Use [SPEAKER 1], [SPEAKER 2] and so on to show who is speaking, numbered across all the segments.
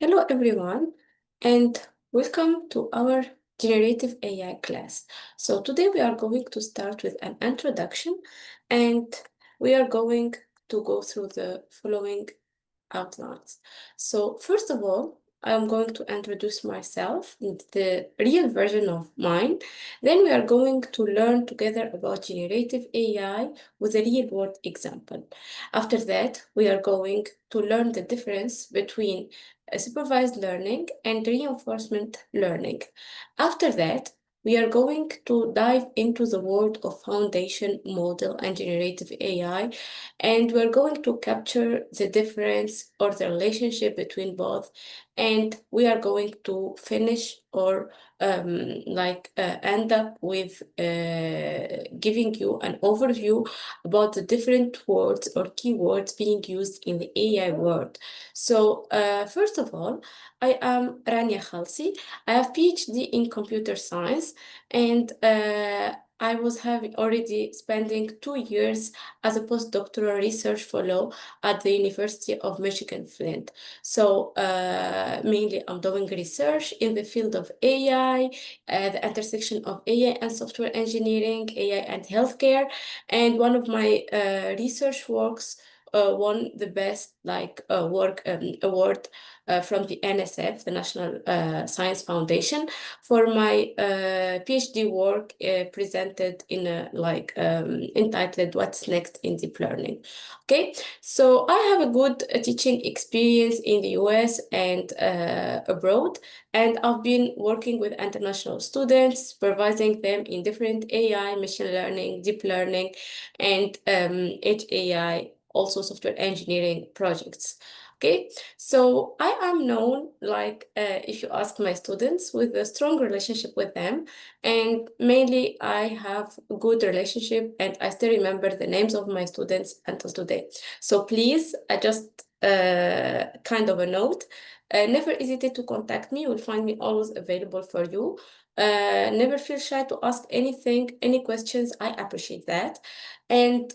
[SPEAKER 1] Hello everyone, and welcome to our Generative AI class. So today we are going to start with an introduction, and we are going to go through the following outlines. So first of all, I'm going to introduce myself, the real version of mine. Then we are going to learn together about generative AI with a real world example. After that, we are going to learn the difference between supervised learning and reinforcement learning. After that, we are going to dive into the world of foundation model and generative AI, and we're going to capture the difference or the relationship between both. And we are going to finish or end up with giving you an overview about the different words or keywords being used in the AI world. So first of all, I am Rania Khalsi. I have PhD in computer science, and I was having already spending 2 years as a postdoctoral research fellow at the University of Michigan Flint. So mainly I'm doing research in the field of AI, the intersection of AI and software engineering, AI and healthcare. And one of my research works won the best work award from the NSF, the National Science Foundation, for my PhD work presented in a entitled "What's Next in Deep Learning." Okay, so I have a good teaching experience in the US and abroad, and I've been working with international students, supervising them in different AI, machine learning, deep learning, and edge AI, also software engineering projects. Okay, so I am known, if you ask my students, with a strong relationship with them, and mainly I have a good relationship, and I still remember the names of my students until today. So please, just kind of a note, never hesitate to contact me. You will find me always available for you. Never feel shy to ask anything, any questions. I appreciate that. And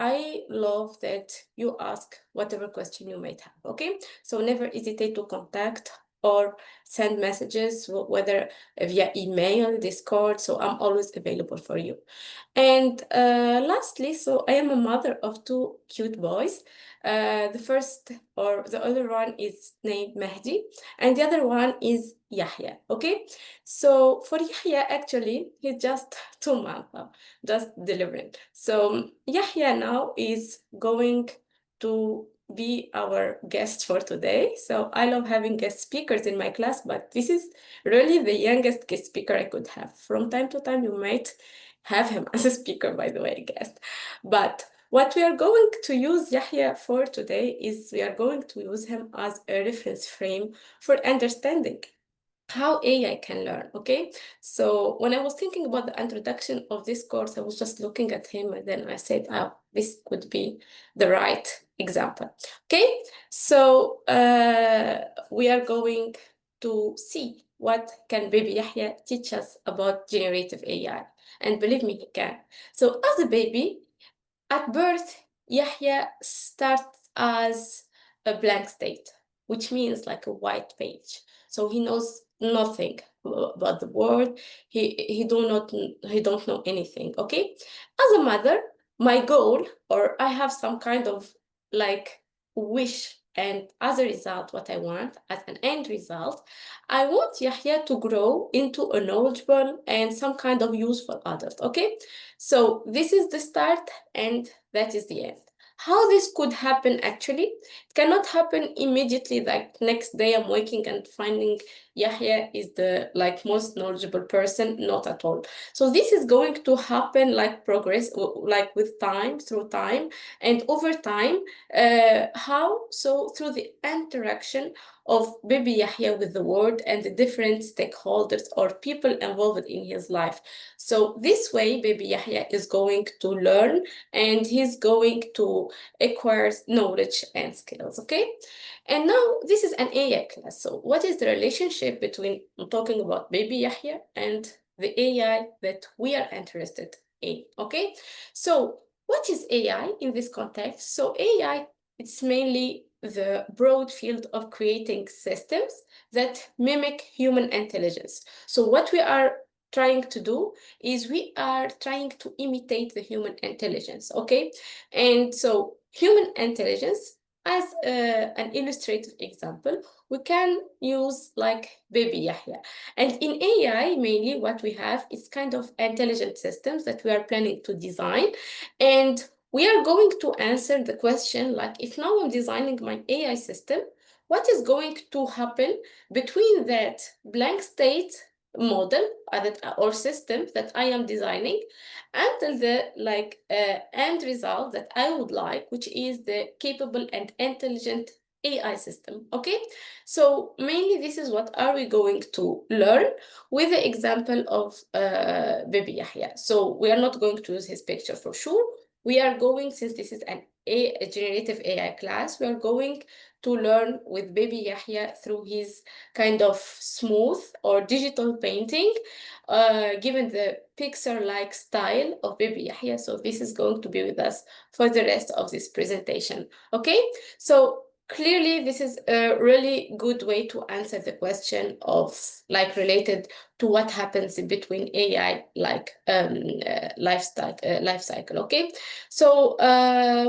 [SPEAKER 1] I love that you ask whatever question you might have, okay? So never hesitate to contact or send messages, whether via email, Discord, so I'm always available for you. And lastly, so I am a mother of two cute boys. The first or the other one is named Mahdi, and the other one is Yahya, okay? So for Yahya, actually, he's just 2 months now, just delivering. So Yahya now is going to be our guest for today. So I love having guest speakers in my class, but this is really the youngest guest speaker I could have. From time to time, you might have him as a speaker, by the way, guest. But what we are going to use Yahya for today is we are going to use him as a reference frame for understanding how AI can learn, okay? So when I was thinking about the introduction of this course, I was just looking at him and then I said, oh, this could be the right example, okay? So we are going to see what can baby Yahya teach us about generative AI. And believe me, he can. So as a baby, at birth, Yahya starts as a blank state, which means like a white page. So he knows nothing about the world. He don't know anything. Okay. As a mother, my goal, or I have some kind of like wish, and as a result, what I want as an end result, I want Yahya to grow into a knowledgeable and some kind of useful adult. Okay. So this is the start and that is the end. How this could happen actually? It cannot happen immediately, like next day I'm waking and finding Yahya is the most knowledgeable person, not at all. So this is going to happen like progress, like with time, through time, and over time. How? So through the interaction of baby Yahya with the world and the different stakeholders or people involved in his life. So this way, baby Yahya is going to learn and he's going to acquire knowledge and skills, okay? And now this is an AI class. So what is the relationship between, I'm talking about baby Yahya and the AI that we are interested in, okay? So what is AI in this context? So AI, it's mainly the broad field of creating systems that mimic human intelligence. So what we are trying to do is we are trying to imitate the human intelligence, okay? And so human intelligence, as an illustrative example, we can use like Baby Yahya. And in AI, mainly what we have is kind of intelligent systems that we are planning to design. And we are going to answer the question, like, if now I'm designing my AI system, what is going to happen between that blank state model or system that I am designing until the end result that I would like, which is the capable and intelligent AI system, okay? So mainly this is what are we going to learn with the example of Baby Yahya. So we are not going to use his picture for sure. We are going, since this is a generative AI class, we are going to learn with Baby Yahya through his kind of smooth or digital painting, given the Pixar-like style of Baby Yahya. So this is going to be with us for the rest of this presentation, okay? So clearly, this is a really good way to answer the question of like related to what happens in between AI life cycle. Okay, so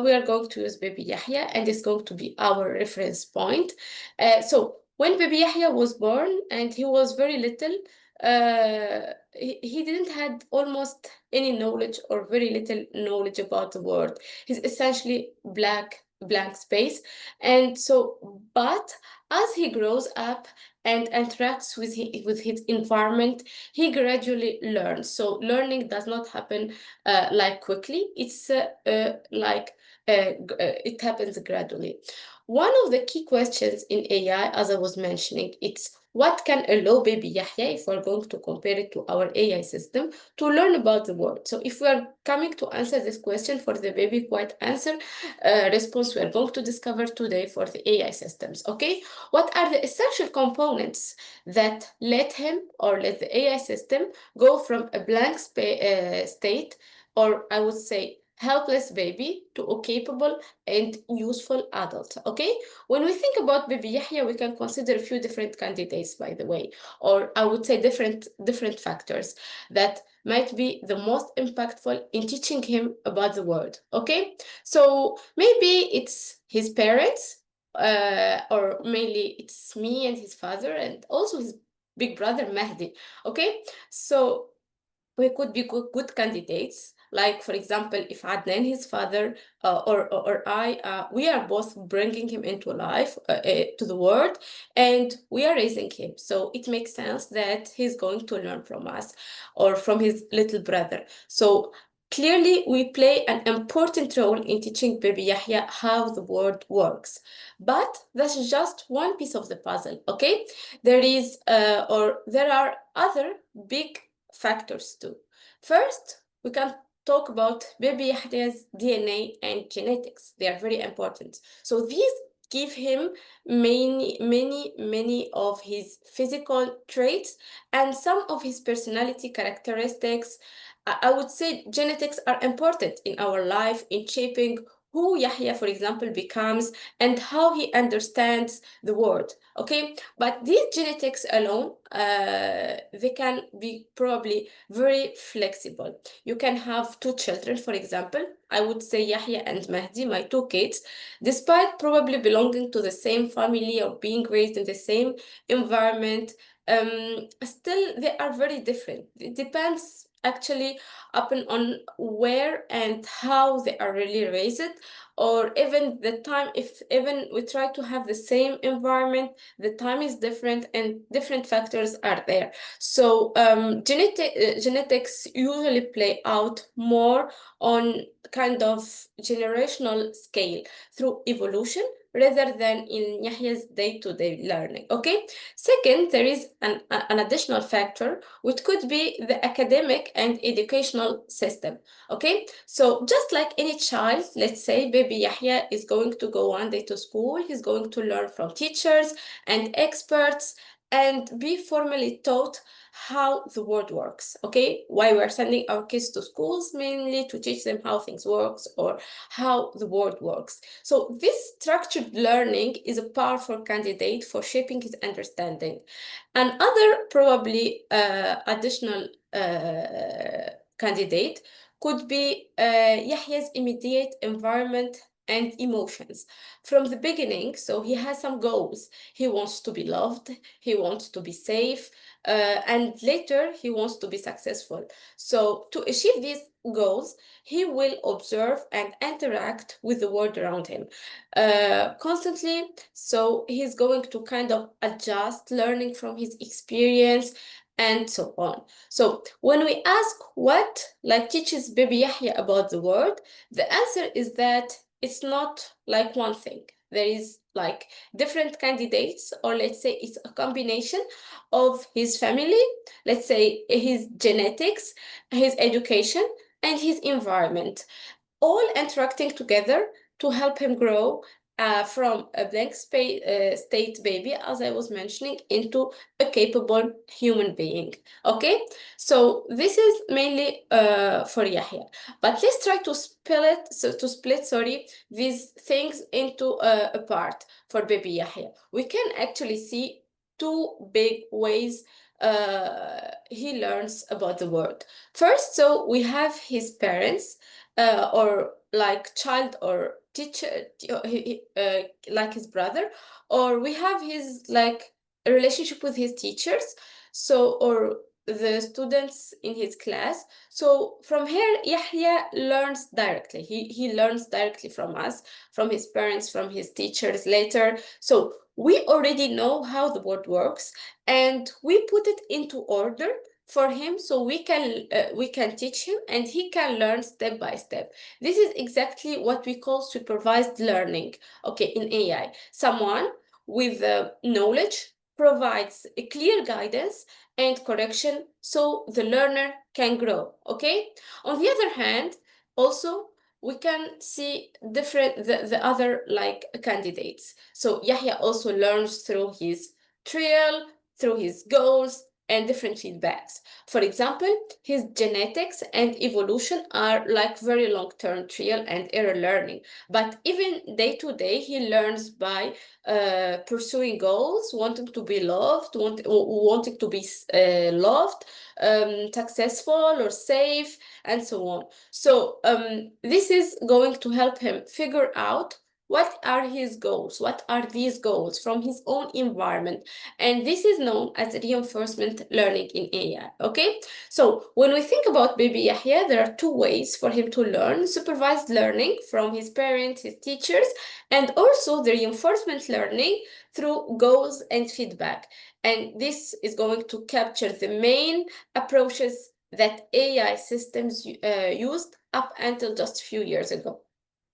[SPEAKER 1] we are going to use Baby Yahya, and it's going to be our reference point. So when Baby Yahya was born, and he was very little, he didn't had almost any knowledge or very little knowledge about the world. He's essentially blank space. And so, but as he grows up and interacts with his environment, he gradually learns. So learning does not happen like quickly. It's it happens gradually. One of the key questions in AI, as I was mentioning, it's what can allow Baby Yahya, if we're going to compare it to our AI system, to learn about the world. So if we are coming to answer this question for the baby quiet answer response, we are going to discover today for the AI systems, okay? What are the essential components that let him or let the AI system go from a blank state, or I would say helpless baby, to a capable and useful adult, okay? When we think about Baby Yahya, we can consider a few different candidates, by the way, or I would say different factors that might be the most impactful in teaching him about the world, okay? So maybe it's his parents, or mainly it's me and his father, and also his big brother Mahdi, okay? So we could be good candidates. Like, for example, if Adnan, his father, or I, we are both bringing him into life, to the world, and we are raising him. So it makes sense that he's going to learn from us or from his little brother. So clearly, we play an important role in teaching Baby Yahya how the world works. But that's just one piece of the puzzle, okay? There are other big factors too. First, we can talk about Baby Yahya's DNA and genetics. They are very important. So these give him many of his physical traits and some of his personality characteristics. I would say genetics are important in our life in shaping who Yahya, for example, becomes and how he understands the world. Okay, but these genetics alone, they can be probably very flexible. You can have two children, for example. I would say Yahya and Mahdi, my two kids, despite probably belonging to the same family or being raised in the same environment, still they are very different. It depends actually upon on where and how they are really raised, or even the time. If even we try to have the same environment, the time is different and different factors are there. So genetics usually play out more on kind of generational scale through evolution rather than in Yahya's day-to-day learning, okay? Second, there is an additional factor, which could be the academic and educational system, okay? So just like any child, let's say Baby Yahya is going to go one day to school, he's going to learn from teachers and experts, and be formally taught how the world works. Okay, why we're sending our kids to schools? Mainly to teach them how things works or how the world works. So this structured learning is a powerful candidate for shaping his understanding. Another probably additional candidate could be Yahya's immediate environment and emotions from the beginning. So he has some goals. He wants to be loved, he wants to be safe, and later he wants to be successful. So to achieve these goals, he will observe and interact with the world around him constantly. So he's going to kind of adjust, learning from his experience and so on. So when we ask what like teaches baby Yahya about the world, the answer is that it's not like one thing. There is like different candidates, or let's say it's a combination of his family, let's say his genetics, his education, and his environment, all interacting together to help him grow from a blank state baby, as I was mentioning, into a capable human being. Okay, so this is mainly for Yahya. But let's try to split, sorry, these things into a part for baby Yahya. We can actually see two big ways he learns about the world. First, so we have his parents or like child or teacher, like his brother, or we have his like a relationship with his teachers, so or the students in his class. So from here, Yahya learns directly. He learns directly from us, from his parents, from his teachers later. So we already know how the world works, and we put it into order for him so we can teach him and he can learn step by step. This is exactly what we call supervised learning, okay, in AI. Someone with knowledge provides a clear guidance and correction so the learner can grow, okay? On the other hand, also we can see the other like candidates. So Yahya also learns through his trial, through his goals, and different feedbacks. For example, his genetics and evolution are like very long-term trial and error learning. But even day to day, he learns by pursuing goals, wanting to be loved, wanting to be loved, successful or safe, and so on. So this is going to help him figure out what are his goals, what are these goals from his own environment, and this is known as reinforcement learning in AI, okay? So when we think about baby Yahya, there are two ways for him to learn: supervised learning from his parents, his teachers, and also the reinforcement learning through goals and feedback. And this is going to capture the main approaches that AI systems used up until just a few years ago.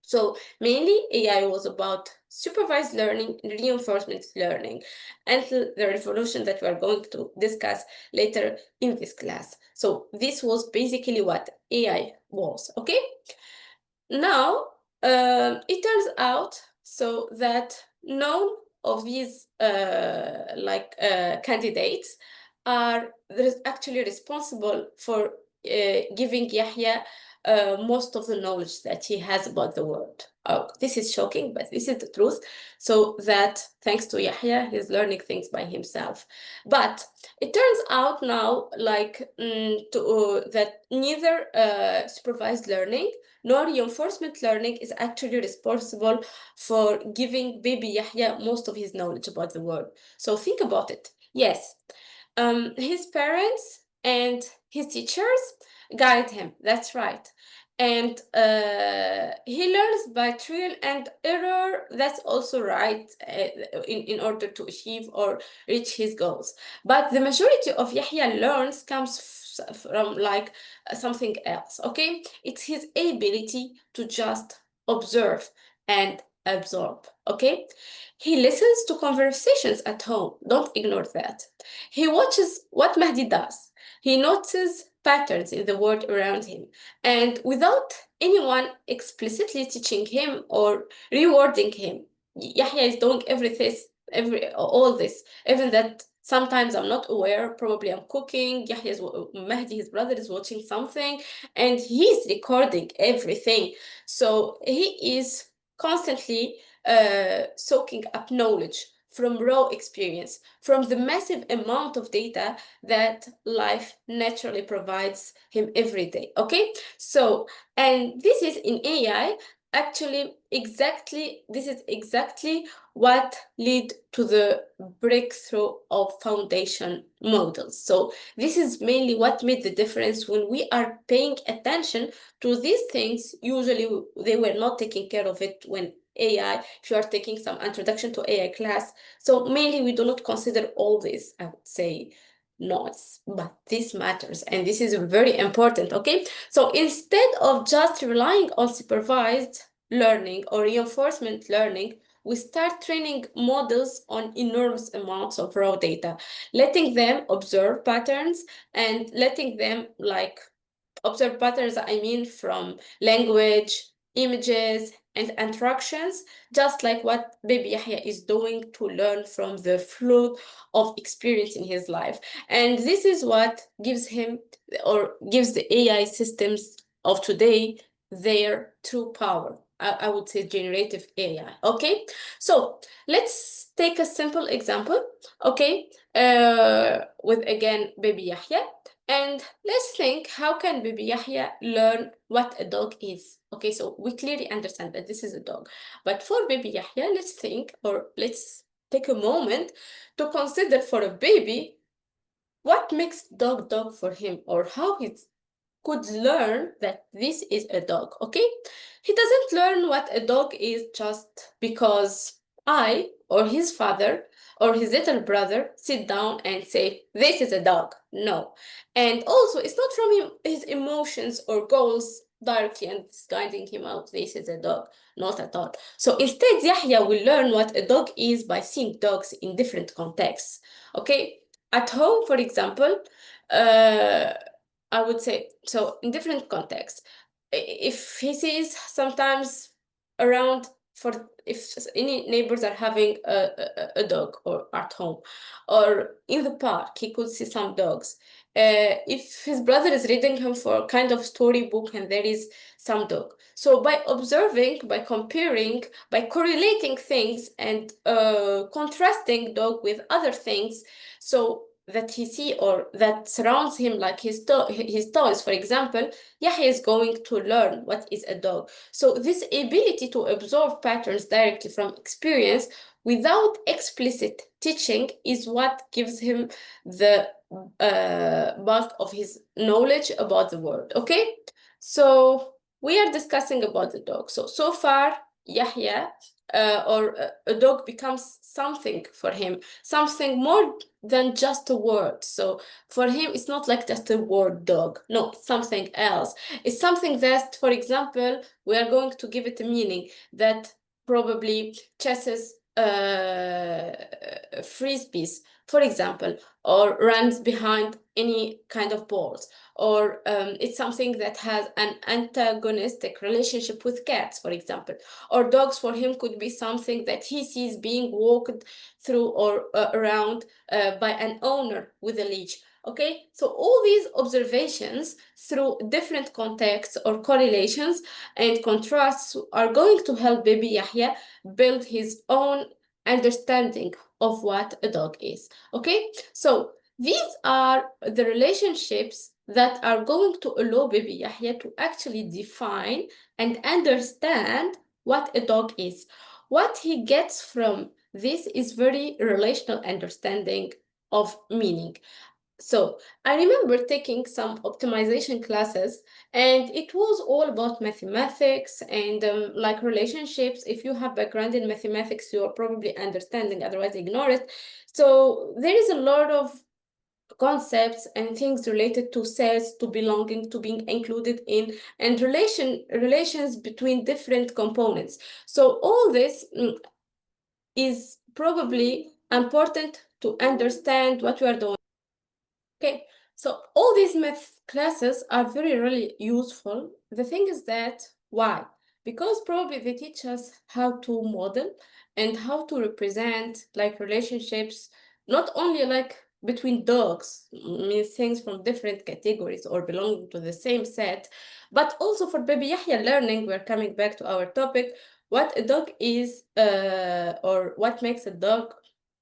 [SPEAKER 1] So mainly AI was about supervised learning, reinforcement learning, until the revolution that we are going to discuss later in this class. So this was basically what AI was, okay? Now, it turns out so that none of these candidates are actually responsible for giving Yahya most of the knowledge that he has about the world. Oh, this is shocking, but this is the truth. So that thanks to Yahya, he's learning things by himself. But it turns out now that neither supervised learning nor reinforcement learning is actually responsible for giving baby Yahya most of his knowledge about the world. So think about it. Yes, his parents and his teachers guide him. That's right. And he learns by trial and error. That's also right in order to achieve or reach his goals. But the majority of Yahya learns comes from like something else, okay? It's his ability to just observe and absorb, okay? He listens to conversations at home. Don't ignore that. He watches what Mahdi does. He notices patterns in the world around him. And without anyone explicitly teaching him or rewarding him, Yahya is doing all this, even that Sometimes I'm not aware, probably I'm cooking, Mahdi, his brother, is watching something, and he's recording everything. So he is constantly soaking up knowledge from raw experience, from the massive amount of data that life naturally provides him every day. Okay, so, and this is in AI. Actually, this is exactly what led to the breakthrough of foundation models. So this is mainly what made the difference. When we are paying attention to these things, usually they were not taking care of it when AI, if you are taking some introduction to AI class. So mainly we do not consider all this, I would say, noise, but this matters, and this is very important. Okay, so instead of just relying on supervised learning or reinforcement learning, we start training models on enormous amounts of raw data, letting them observe patterns and letting them observe patterns, I mean, from language, images, and interactions, just like what baby Yahya is doing to learn from the flood of experience in his life. And this is what gives him, or gives the AI systems of today, their true power. I would say generative AI. Okay, so let's take a simple example. Okay, with again baby Yahya. And let's think, how can baby Yahya learn what a dog is? Okay, so we clearly understand that this is a dog. But for baby Yahya, let's think, or let's take a moment to consider for a baby what makes dog dog for him, or how he could learn that this is a dog. Okay, he doesn't learn what a dog is just because I or his father or his little brother sit down and say this is a dog. No, and also it's not from his emotions or goals directly and it's guiding him out, this is a dog. Not at all. So instead, Yahya will learn what a dog is by seeing dogs in different contexts. Okay, at home, for example, uh, I would say, so in different contexts, if he sees sometimes around, for if any neighbors are having a dog or at home or in the park, he could see some dogs. If his brother is reading him for a kind of storybook and there is some dog. So by observing, by comparing, by correlating things and contrasting dog with other things, so that he see or that surrounds him, like his toys, for example, Yahya is going to learn what is a dog. So this ability to absorb patterns directly from experience without explicit teaching is what gives him the bulk of his knowledge about the world. Okay, so we are discussing about the dog. So far, Yahya or a dog becomes something for him, something more than just a word. So for him, it's not like just a word dog. No, it's something else. It's something that, for example, we are going to give it a meaning that probably chases frisbees, for example, or runs behind any kind of balls, or it's something that has an antagonistic relationship with cats, for example, or dogs for him could be something that he sees being walked through or around by an owner with a leash. Okay, so all these observations through different contexts or correlations and contrasts are going to help baby Yahya build his own understanding of what a dog is. Okay, so these are the relationships that are going to allow baby Yahya to actually define and understand what a dog is. What he gets from this is very relational understanding of meaning. So I remember taking some optimization classes, and it was all about mathematics and like relationships. If you have background in mathematics, you're probably understanding, otherwise ignore it. So there is a lot of concepts and things related to sets, to belonging, to being included in, and relations between different components. So all this is probably important to understand what we are doing. Okay, so all these math classes are very, really useful. The thing is that, why? Because probably they teach us how to model and how to represent like relationships not only like between dogs, means things from different categories or belonging to the same set, but also for baby Yahya learning. We're coming back to our topic, what a dog is, or what makes a dog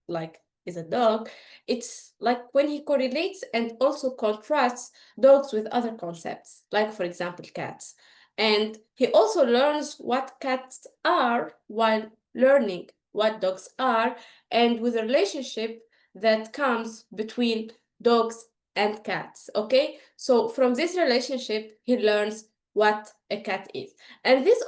[SPEAKER 1] like is a dog. It's like when he correlates and also contrasts dogs with other concepts, like for example cats. And he also learns what cats are while learning what dogs are, and with a relationship that comes between dogs and cats. Okay, so from this relationship he learns what a cat is. And this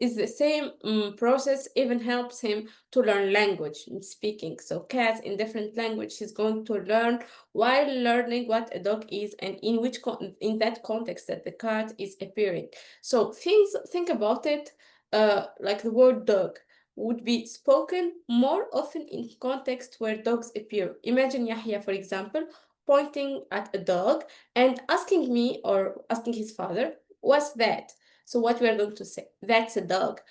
[SPEAKER 1] is the same process, even helps him to learn language and speaking. So cats in different language he's going to learn while learning what a dog is, and in which in that context that the cat is appearing. So think about it, like the word dog would be spoken more often in context where dogs appear. Imagine Yahya, for example, pointing at a dog and asking me or asking his father, "What's that?" So what we are going to say, "That's a dog."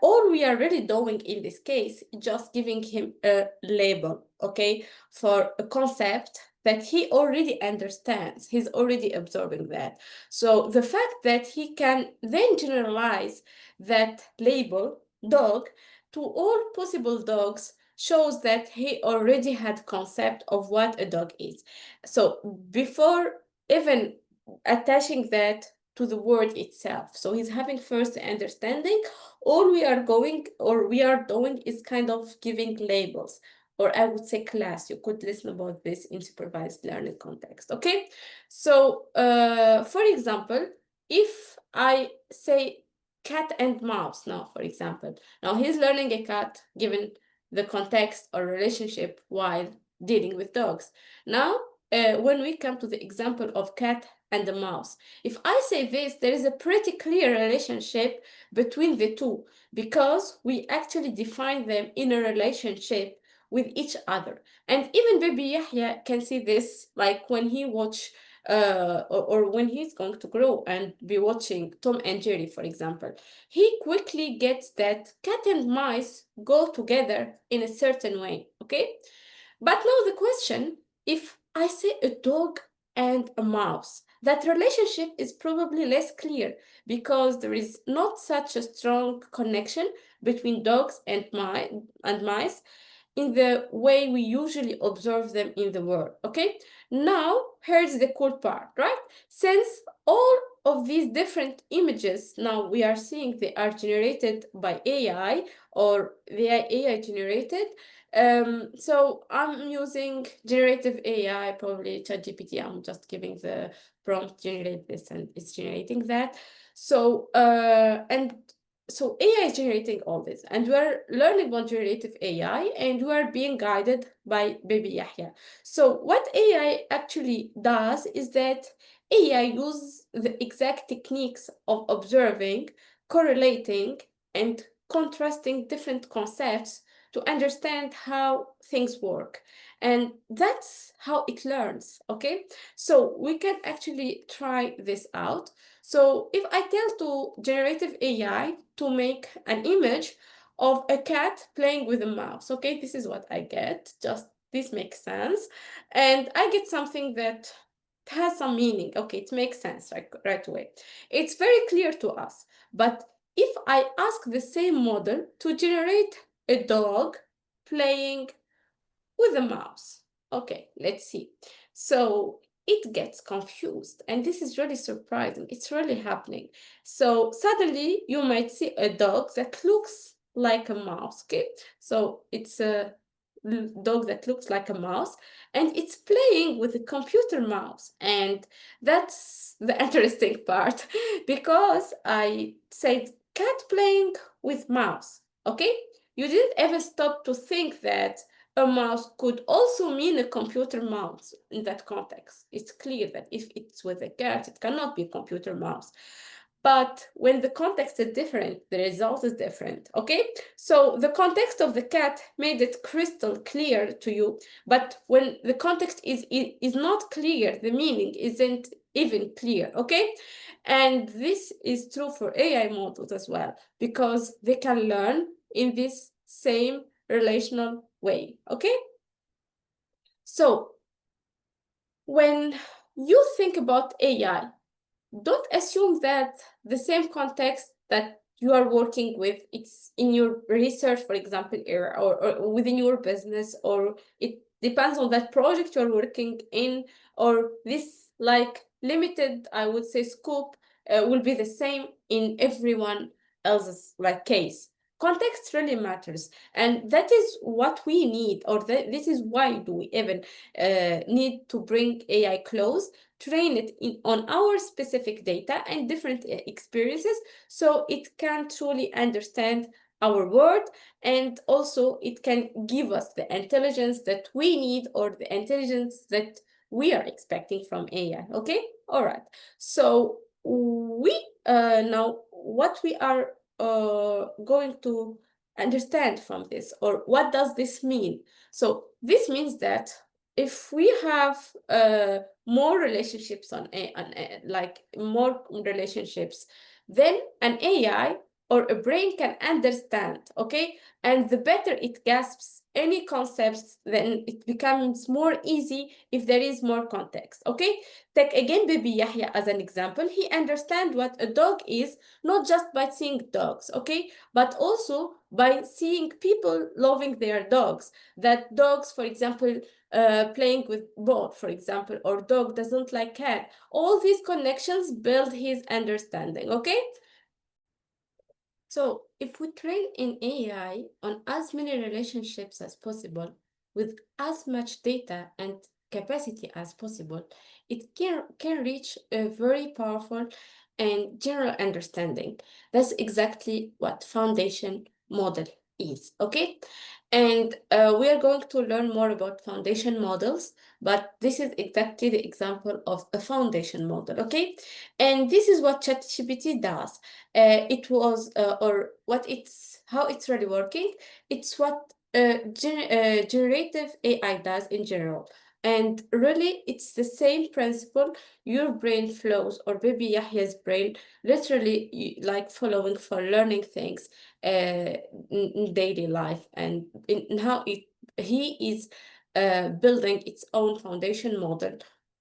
[SPEAKER 1] All we are really doing in this case, just giving him a label, okay, for a concept that he already understands. He's already absorbing that. So the fact that he can then generalize that label, dog, to all possible dogs shows that he already had concept of what a dog is. So before even attaching that to the word itself, so he's having first understanding. All we are going or we are doing is kind of giving labels, or I would say class. You could listen about this in supervised learning context. Okay, so for example, if I say cat and mouse now, for example, now he's learning a cat given the context or relationship while dealing with dogs. Now, when we come to the example of cat and the mouse, if I say this, there is a pretty clear relationship between the two, because we actually define them in a relationship with each other. And even baby Yahya can see this, like when he watch or when he's going to grow and be watching Tom and Jerry, for example, he quickly gets that cat and mice go together in a certain way, okay? But now the question, if I say a dog and a mouse, that relationship is probably less clear, because there is not such a strong connection between dogs and mice in the way we usually observe them in the world. Okay, now here's the cool part, right? Since all of these different images now we are seeing, they are generated by AI, or they are AI generated. So I'm using generative AI, probably ChatGPT. I'm just giving the prompt, generate this, and it's generating that. So so AI is generating all this, and we're learning about generative AI, and we are being guided by baby Yahya. So what AI actually does is that AI uses the exact techniques of observing, correlating, and contrasting different concepts to understand how things work. And that's how it learns, okay? So we can actually try this out. So if I tell to generative AI to make an image of a cat playing with a mouse, okay, this is what I get. Just this makes sense. And I get something that has some meaning. Okay, it makes sense right away. It's very clear to us. But if I ask the same model to generate a dog playing with a mouse, okay, let's see. So it gets confused, and this is really surprising. It's really happening. So suddenly you might see a dog that looks like a mouse, okay? So it's a dog that looks like a mouse, and it's playing with a computer mouse. And that's the interesting part, because I said cat playing with mouse, okay? You didn't ever stop to think that a mouse could also mean a computer mouse in that context. It's clear that if it's with a cat, it cannot be a computer mouse. But when the context is different, the result is different, okay? So the context of the cat made it crystal clear to you, but when the context is not clear, the meaning isn't even clear, okay? And this is true for AI models as well, because they can learn in this same relational way, okay? So when you think about AI, don't assume that the same context that you are working with, it's in your research, for example, area, or within your business, or it depends on that project you're working in, or this like limited, I would say, scope will be the same in everyone else's like case. Context really matters, and that is what we need, or this is why do we even need to bring AI close, train it on our specific data and different experiences, so it can truly understand our world, and also it can give us the intelligence that we need, or the intelligence that we are expecting from AI. Okay, all right. So we now what we are going to understand from this, or what does this mean? So this means that if we have more relationships like more relationships, then an AI or a brain can understand, okay? And the better it grasps any concepts, then it becomes more easy if there is more context, okay? Take again baby Yahya as an example. He understands what a dog is, not just by seeing dogs, okay? But also by seeing people loving their dogs. That dogs, for example, playing with ball, for example, or dog doesn't like cat. All these connections build his understanding, okay? So if we train in AI on as many relationships as possible, with as much data and capacity as possible, it can reach a very powerful and general understanding. That's exactly what foundation model is, okay? And we are going to learn more about foundation models, but this is exactly the example of a foundation model, okay? And this is what ChatGPT does. It was, or what it's, how it's really working. It's what generative AI does in general. And really, it's the same principle. Your brain flows, or baby Yahya's brain, literally like following for learning things in daily life, and in how he is building its own foundation model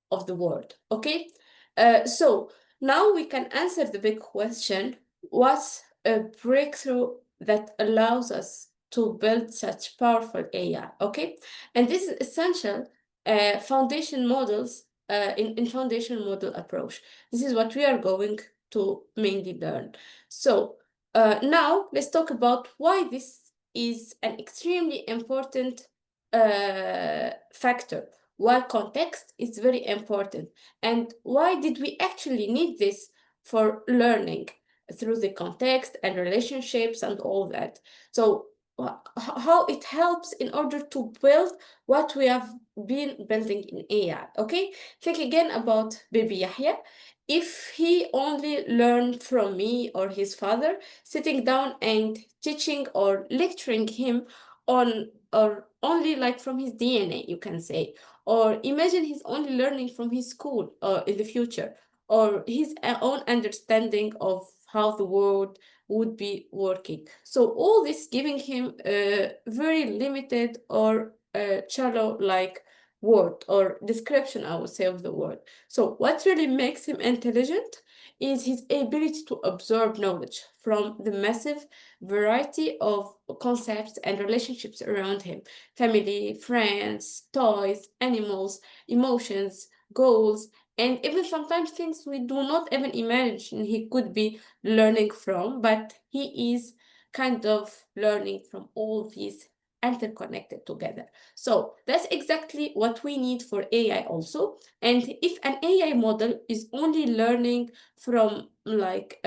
[SPEAKER 1] of the world. Okay, so now we can answer the big question: what's a breakthrough that allows us to build such powerful AI? Okay, and this is essential foundation models in foundation model approach. This is what we are going to mainly learn. So now let's talk about why this is an extremely important factor. Why context is very important, and why did we actually need this for learning through the context and relationships and all that. So how it helps in order to build what we have been building in AI. Okay, think again about baby Yahya. If he only learned from me or his father, sitting down and teaching or lecturing him on, or only like from his DNA, you can say, or imagine he's only learning from his school or in the future, or his own understanding of how the world would be working. So all this giving him a very limited or shallow like word or description, I would say, of the word. So what really makes him intelligent is his ability to absorb knowledge from the massive variety of concepts and relationships around him: family, friends, toys, animals, emotions, goals, and even sometimes things we do not even imagine he could be learning from, but he is kind of learning from all these interconnected together. So that's exactly what we need for AI also. And if an AI model is only learning from like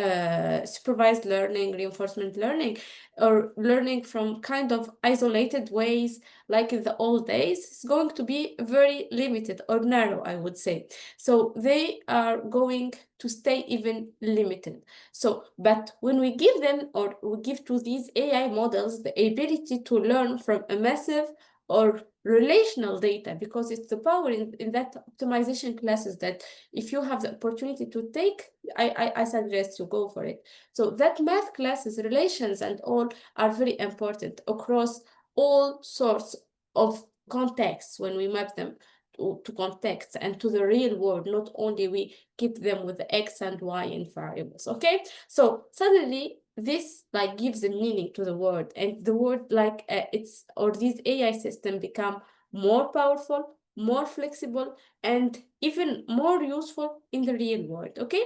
[SPEAKER 1] supervised learning, reinforcement learning, or learning from kind of isolated ways like in the old days, it's going to be very limited or narrow, I would say. So they are going to stay even limited. So, but when we give them, or we give to these AI models the ability to learn from a massive or relational data, because it's the power in that optimization classes that if you have the opportunity to take, I suggest you go for it. So that math classes, relations and all are very important across all sorts of context, when we map them to context and to the real world, not only we keep them with the X and Y in variables, okay? So suddenly this like gives a meaning to the word, and the word like these AI system become more powerful, more flexible, and even more useful in the real world, okay?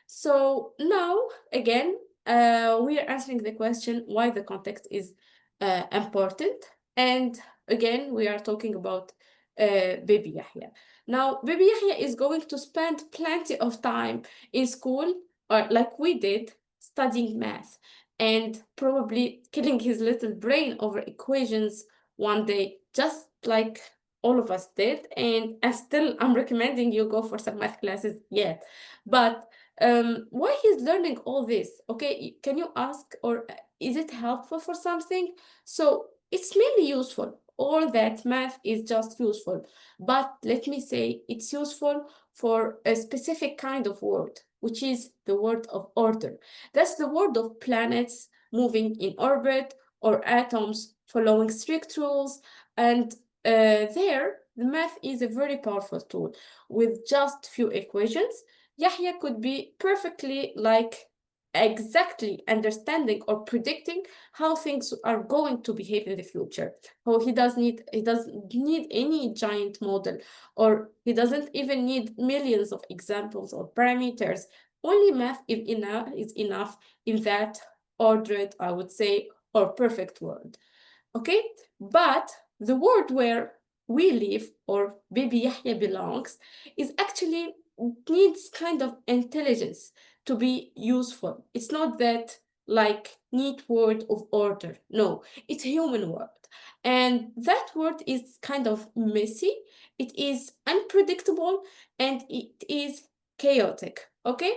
[SPEAKER 1] So now again, we are answering the question why the context is important. And again, we are talking about baby Yahya. Now, baby Yahya is going to spend plenty of time in school, or like we did, studying math, and probably killing his little brain over equations one day, just like all of us did. And still, I'm recommending you go for some math classes yet. But why he's learning all this? Okay, can you ask, or is it helpful for something? So it's mainly useful. All that math is just useful. But let me say it's useful for a specific kind of word, which is the word of order. That's the word of planets moving in orbit or atoms following strict rules. And there, the math is a very powerful tool. With just few equations, Yahya could be perfectly like exactly understanding or predicting how things are going to behave in the future. So he doesn't need any giant model, or he doesn't even need millions of examples or parameters. Only math is enough in that ordered, I would say, or perfect world. Okay, but the world where we live, or baby Yahya belongs, is actually needs kind of intelligence to be useful. It's not that like neat word of order. No, it's a human word. And that word is kind of messy, it is unpredictable, and it is chaotic. Okay,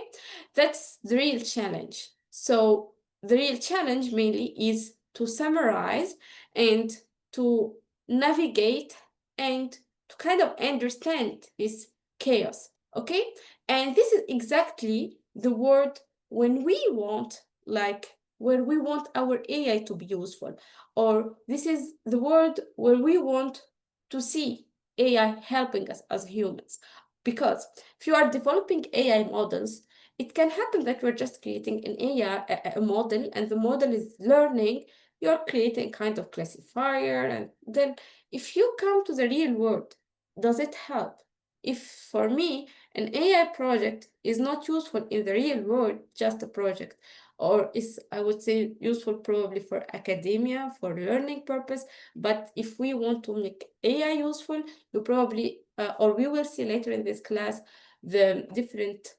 [SPEAKER 1] that's the real challenge. So the real challenge mainly is to summarize and to navigate and to kind of understand this chaos. Okay, and this is exactly the word when we want, like where we want our AI to be useful, or this is the word where we want to see AI helping us as humans. Because if you are developing AI models, it can happen that we're just creating an AI, a model, and the model is learning. You're creating kind of classifier, and then if you come to the real world, does it help? If for me, an AI project is not useful in the real world, just a project, or is, I would say, useful probably for academia, for learning purpose. But if we want to make AI useful, you probably, or we will see later in this class, the different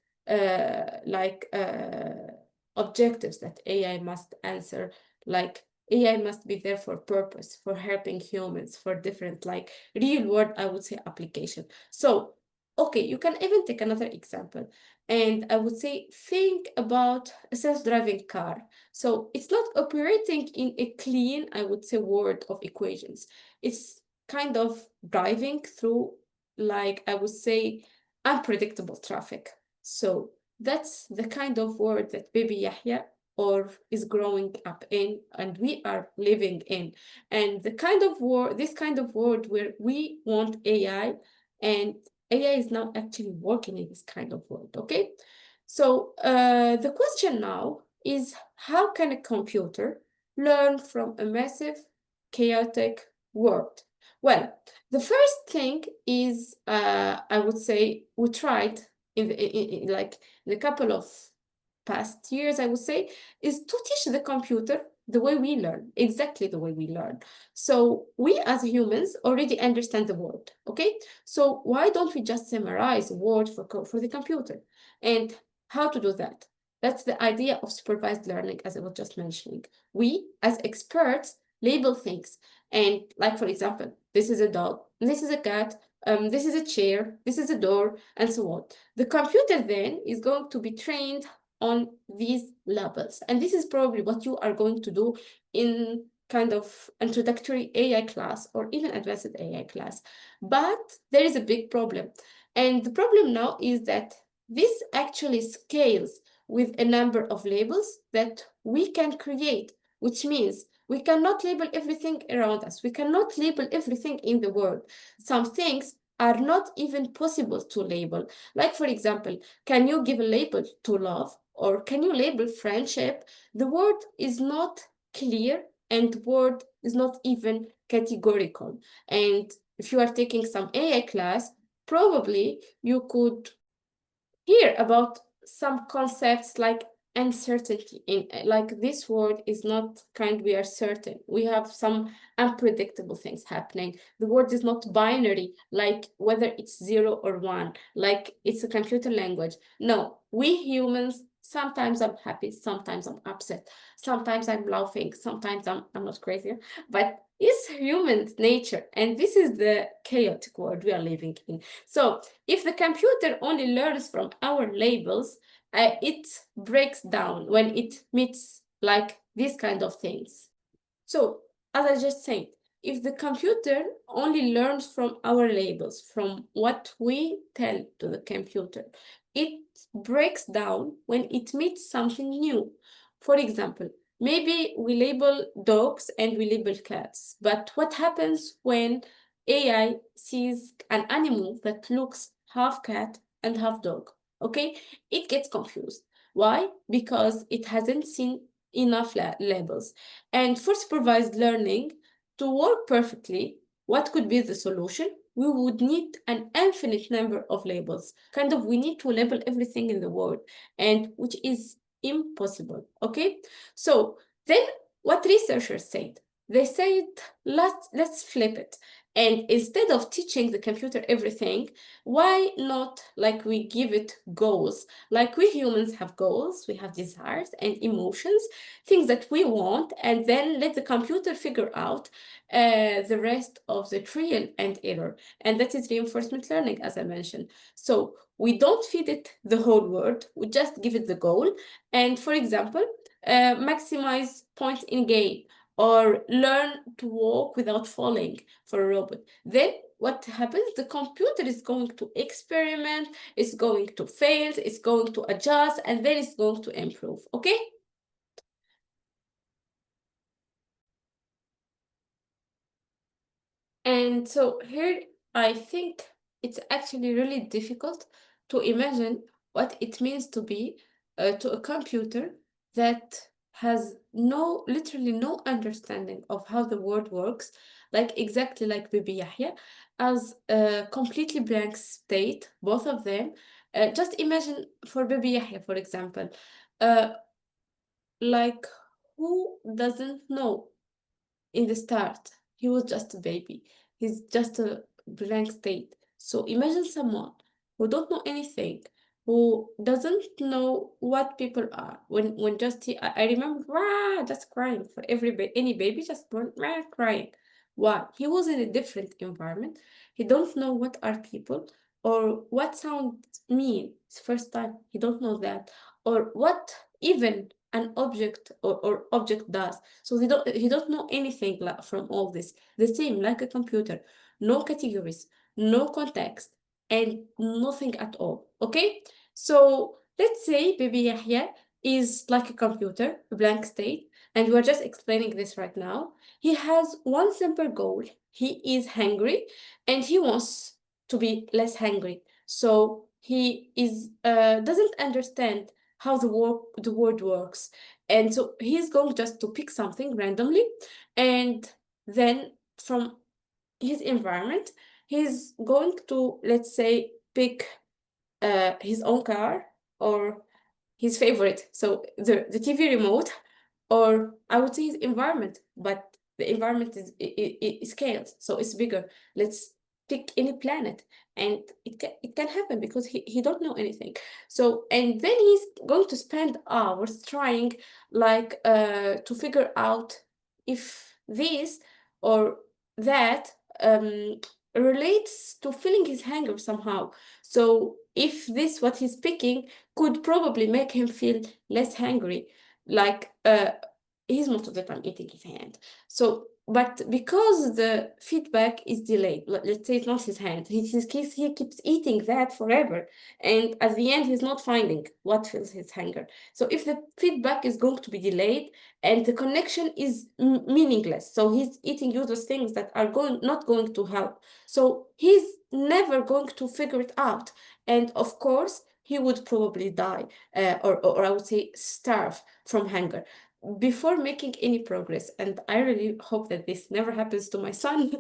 [SPEAKER 1] objectives that AI must answer. Like AI must be there for purpose, for helping humans, for different like real world, I would say, application. So, okay, you can even take another example. And I would say, think about a self-driving car. So it's not operating in a clean, I would say, world of equations. It's kind of driving through, like, I would say, unpredictable traffic. So that's the kind of world that baby Yahya or is growing up in, and we are living in. And the kind of world, this kind of world where we want AI, and AI is now actually working in this kind of world, okay? So the question now is, how can a computer learn from a massive, chaotic world? Well, the first thing is, I would say, we tried like in a couple of past years, I would say, is to teach the computer the way we learn, exactly the way we learn. So we as humans already understand the word, okay? So why don't we just summarize a word for the computer? And how to do that? That's the idea of supervised learning, as I was just mentioning. We, as experts, label things. And like, for example, this is a dog, this is a cat, this is a chair, this is a door, and so on. The computer then is going to be trained on these labels. And this is probably what you are going to do in kind of introductory AI class or even advanced AI class. But there is a big problem. And the problem now is that this actually scales with a number of labels that we can create, which means We cannot label everything around us. We cannot label everything in the world. Some things are not even possible to label. Like, for example, can you give a label to love or can you label friendship? The word is not clear and the word is not even categorical. And if you are taking some AI class, probably you could hear about some concepts like uncertainty in like this word is not kind we are certain, we have some unpredictable things happening. The word is not binary, like whether it's 0 or 1, like it's a computer language. No, we humans, sometimes I'm happy, sometimes I'm upset, sometimes I'm laughing, sometimes I'm not crazy, but it's human nature, and this is the chaotic world we are living in. So if the computer only learns from our labels, it breaks down when it meets like these kind of things. So, as I just said, if the computer only learns from our labels, from what we tell to the computer, it breaks down when it meets something new. For example, maybe we label dogs and we label cats, but what happens when AI sees an animal that looks half cat and half dog? Okay, it gets confused. Why? Because it hasn't seen enough labels. And for supervised learning to work perfectly, what could be the solution? We would need an infinite number of labels. Kind of, we need to label everything in the world, and which is impossible. Okay, so then what researchers said? They said let's flip it, and instead of teaching the computer everything, why not like we give it goals? Like we humans have goals, we have desires and emotions, things that we want, and then let the computer figure out the rest of the trial and error. And that is reinforcement learning, as I mentioned. So we don't feed it the whole word, we just give it the goal. And for example, maximize points in game or learn to walk without falling for a robot. Then what happens? The computer is going to experiment, it's going to fail, it's going to adjust, and then it's going to improve. Okay? And so here, I think it's actually really difficult to imagine what it means to be to a computer that has literally no understanding of how the world works, like exactly like Bibi Yahya, as a completely blank state, both of them. Just imagine for Bibi Yahya, for example, uh, like who doesn't know in the start, he was just a baby. He's just a blank state. So imagine someone who don't know anything, who doesn't know what people are. When just I remember, rah, just crying for every any baby just born, rah, crying. Why? He was in a different environment. He don't know what are people or what sound mean. It's first time. He don't know that or what even an object or object does. So he don't know anything from all this. The same like a computer, no categories, no context, and nothing at all. Okay? So let's say baby Yahya is like a computer, a blank state, and we're just explaining this right now. He has one simple goal. He is hungry and he wants to be less hungry. So he is doesn't understand how the word works, and so he's going just to pick something randomly, and then from his environment, he's going to, let's say, pick his own car or his favorite. So the TV remote, or I would say his environment, but the environment is scaled, so it's bigger. Let's pick any planet, and it can happen because he don't know anything. So and then he's going to spend hours trying like to figure out if this or that relates to feeling his hunger somehow. So if this what he's picking could probably make him feel less hungry, like he's most of the time eating his hand. So but because the feedback is delayed, let's say it's not his hand, he keeps eating that forever, and at the end he's not finding what fills his hunger. So if the feedback is going to be delayed and the connection is meaningless, so he's eating useless things that are not going to help, so he's never going to figure it out, and of course he would probably die, or I would say starve from hunger before making any progress. And I really hope that this never happens to my son.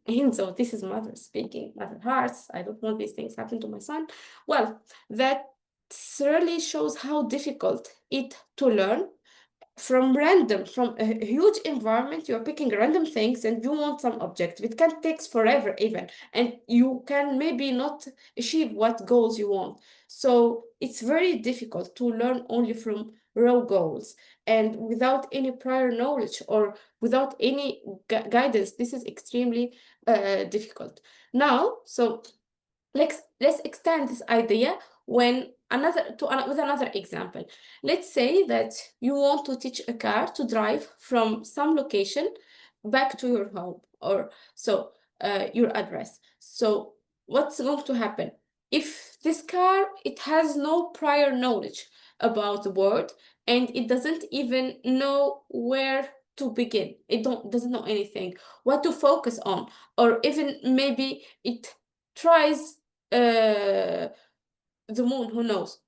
[SPEAKER 1] And so this is mother speaking, mother hearts. I don't want these things happen to my son. Well, that really shows how difficult it to learn from a huge environment. You're picking random things and you want some objective. It can take forever even, and you can maybe not achieve what goals you want. So it's very difficult to learn only from raw goals and without any prior knowledge or without any guidance. This is extremely difficult. Now, so let's extend this idea with another example. Let's say that you want to teach a car to drive from some location back to your home, or so your address. So what's going to happen if this car, it has no prior knowledge about the world, and it doesn't even know where to begin. It doesn't know anything, what to focus on, or even maybe it tries the moon, who knows.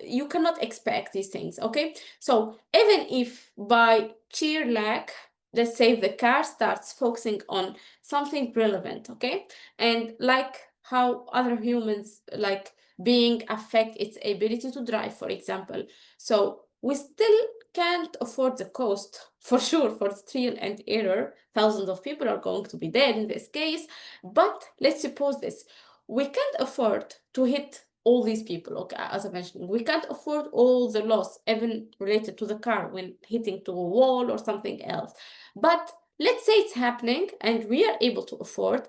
[SPEAKER 1] You cannot expect these things, okay? So even if by sheer lack, let's say the car starts focusing on something relevant, okay? And like how other humans like being affect its ability to drive, for example. So we still can't afford the cost for sure for trial and error. Thousands of people are going to be dead in this case. But let's suppose this. We can't afford to hit all these people, okay, as I mentioned. We can't afford all the loss, even related to the car when hitting to a wall or something else. But let's say it's happening and we are able to afford,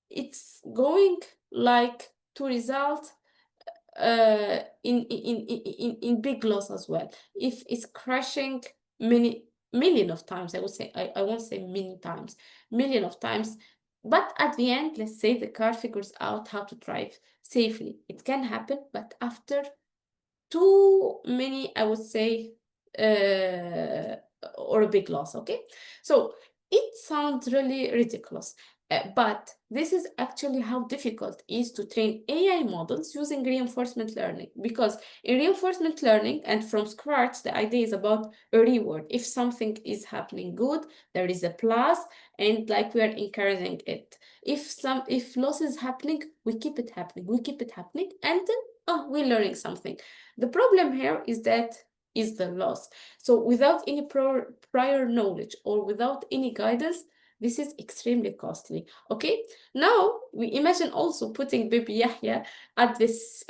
[SPEAKER 1] it's going like to result in big loss as well. If it's crashing many million of times, I would say, I won't say many times, million of times. But at the end, let's say the car figures out how to drive safely. It can happen, but after too many, I would say, or a big loss, okay? So it sounds really ridiculous, but this is actually how difficult it is to train AI models using reinforcement learning, because in reinforcement learning and from scratch, the idea is about a reward. If something is happening good, there is a plus, and like we are encouraging it. If loss is happening, we keep it happening, and then we're learning something. The problem here is the loss. So without any prior knowledge or without any guidance, this is extremely costly. Okay, now we imagine also putting baby Yahya at this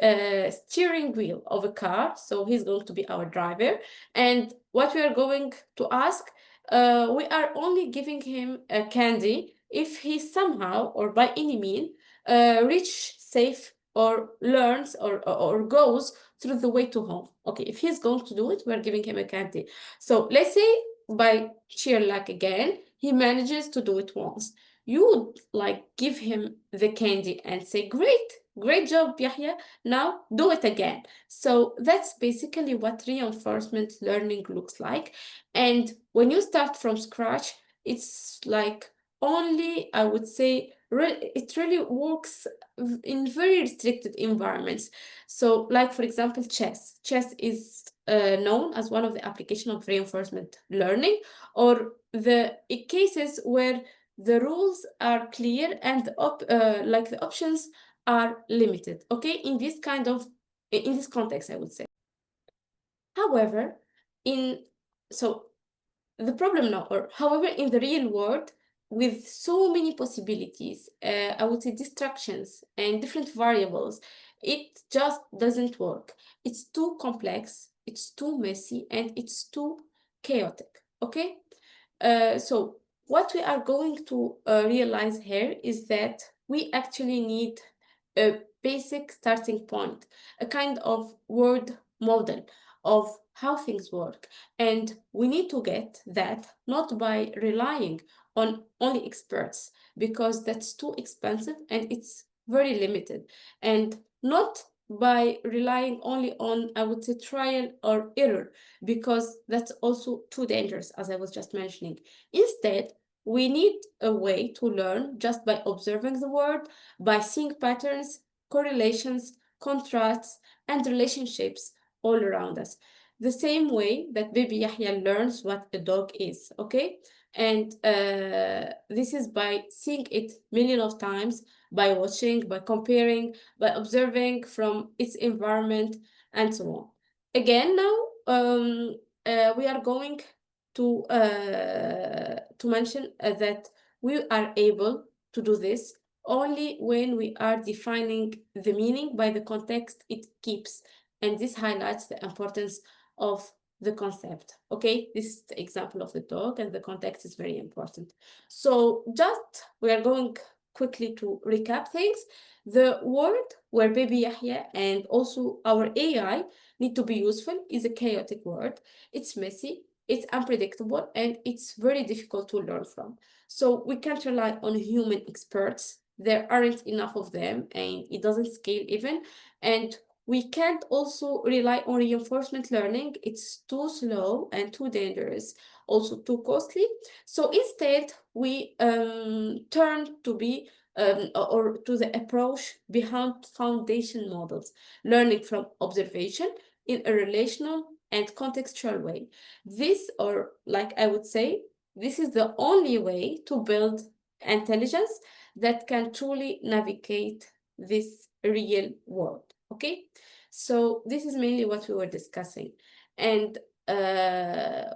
[SPEAKER 1] steering wheel of a car. So he's going to be our driver. And what we are going to ask, we are only giving him a candy if he somehow or by any means reach safe or learns or goes through the way to home. Okay, if he's going to do it, we're giving him a candy. So let's say by sheer luck again, he manages to do it once. You would like give him the candy and say, great job, Yahya. Now do it again. So that's basically what reinforcement learning looks like. And when you start from scratch, it's like only, I would say, it really works in very restricted environments. So like, for example, chess. Chess is known as one of the applications of reinforcement learning, or the cases where the rules are clear and like the options are limited. Okay, in this context, I would say. However, in so the problem now, or however, in the real world, with so many possibilities, I would say distractions and different variables, it just doesn't work. It's too complex, it's too messy, and it's too chaotic. Okay? So what we are going to realize here is that we actually need a basic starting point, a kind of word model of how things work. And we need to get that not by relying on only experts, because that's too expensive and it's very limited, and not by relying only on, I would say, trial or error, because that's also too dangerous, as I was just mentioning. Instead, we need a way to learn just by observing the world, by seeing patterns, correlations, contrasts, and relationships all around us. The same way that baby Yahya learns what a dog is, okay? And this is by seeing it millions of times, by watching, by comparing, by observing from its environment, and so on. Again, now we are going to mention that we are able to do this only when we are defining the meaning by the context it keeps. And this highlights the importance of the concept. Okay, this is the example of the dog, and the context is very important. So just we are going quickly to recap things. The word where baby Yahya and also our AI need to be useful is a chaotic word. It's messy, it's unpredictable, and it's very difficult to learn from. So we can't rely on human experts. There aren't enough of them, and it doesn't scale even. And we can't also rely on reinforcement learning. It's too slow and too dangerous, also too costly. So instead, we turn to be or to the approach behind foundation models, learning from observation in a relational and contextual way. This, or like I would say, this is the only way to build intelligence that can truly navigate this real world. Okay, so this is mainly what we were discussing. And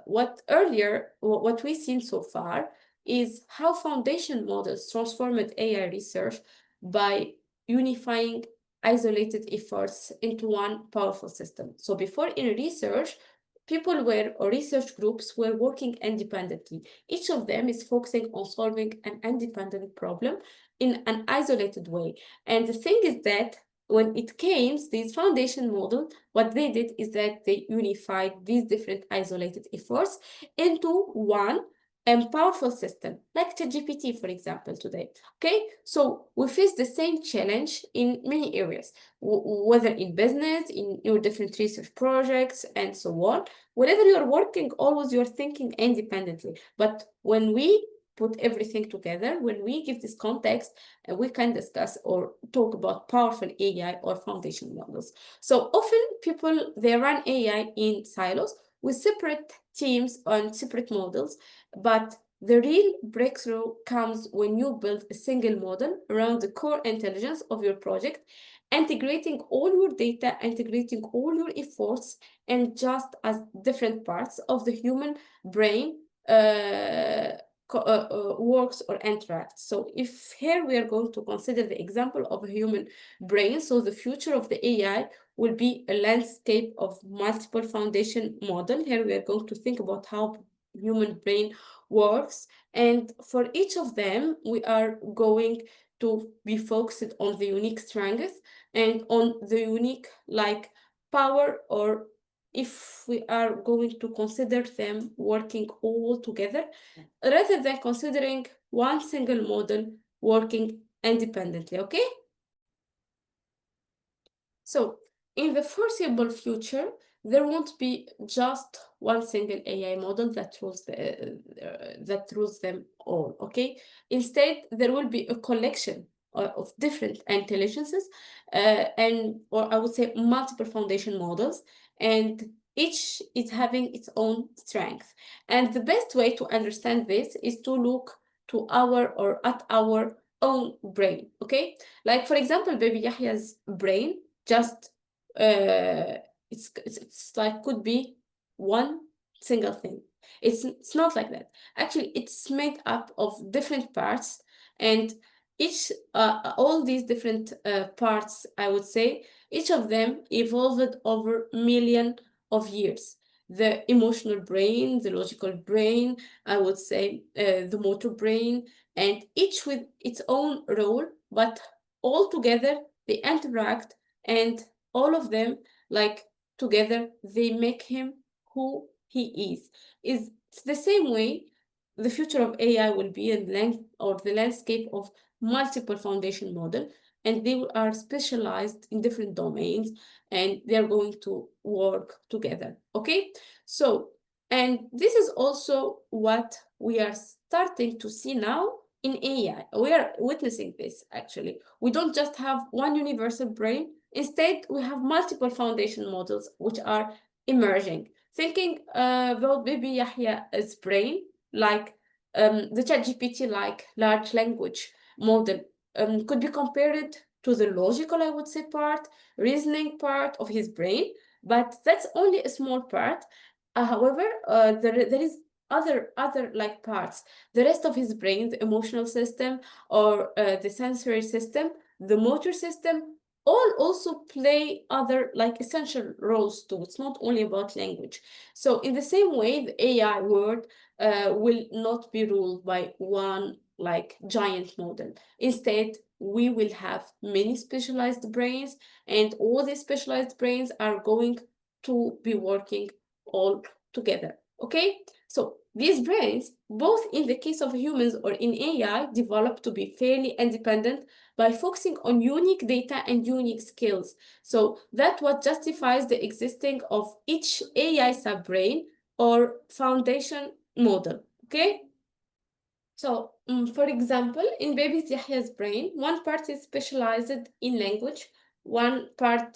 [SPEAKER 1] what we've seen so far is how foundation models transformed AI research by unifying isolated efforts into one powerful system. So before, in research, people were, or research groups were working independently. Each of them is focusing on solving an independent problem in an isolated way. And the thing is that when it came, these foundation model, what they did is that they unified these different isolated efforts into one and powerful system, like ChatGPT, for example, today. Okay, so we face the same challenge in many areas, whether in business, in your different research projects, and so on. Whenever you're working, always you're thinking independently. But when we put everything together, when we give this context, we can discuss or talk about powerful AI or foundation models. So often people, they run AI in silos with separate teams on separate models, but the real breakthrough comes when you build a single model around the core intelligence of your project, integrating all your data, integrating all your efforts, and just as different parts of the human brain works or interacts. So if here we are going to consider the example of a human brain, so the future of the AI will be a landscape of multiple foundation model. Here we are going to think about how human brain works, and for each of them we are going to be focused on the unique strength and on the unique like power, or if we are going to consider them working all together rather than considering one single model working independently. Okay, so in the foreseeable future, there won't be just one single AI model that rules them all. Okay, instead there will be a collection of different intelligences, and or I would say multiple foundation models, and each is having its own strength. And the best way to understand this is to look to our or at our own brain. Okay, like for example, baby Yahya's brain just it's like could be one single thing. It's not like that. Actually, it's made up of different parts, and each all these different parts, I would say, each of them evolved over million of years. The emotional brain, the logical brain, I would say, the motor brain, and each with its own role, but all together they interact, and all of them like together they make him who he is. It's the same way the future of AI will be in the landscape of multiple foundation model, and they are specialized in different domains, and they're going to work together. Okay, so and this is also what we are starting to see now in AI. We are witnessing this actually. We don't just have one universal brain. Instead, we have multiple foundation models which are emerging. Thinking about baby Yahya's brain, like the ChatGPT, like large language model, could be compared to the logical, I would say, reasoning part of his brain, but that's only a small part. However, there is other like parts. The rest of his brain, the emotional system or the sensory system, the motor system, all also play other like essential roles too. It's not only about language. So in the same way, the AI world will not be ruled by one like giant model. Instead, we will have many specialized brains, and all these specialized brains are going to be working all together. Okay, so these brains, both in the case of humans or in AI, develop to be fairly independent by focusing on unique data and unique skills. So that's what justifies the existing of each AI subbrain or foundation model. Okay, so, for example, in baby Yahya's brain, one part is specialized in language, one part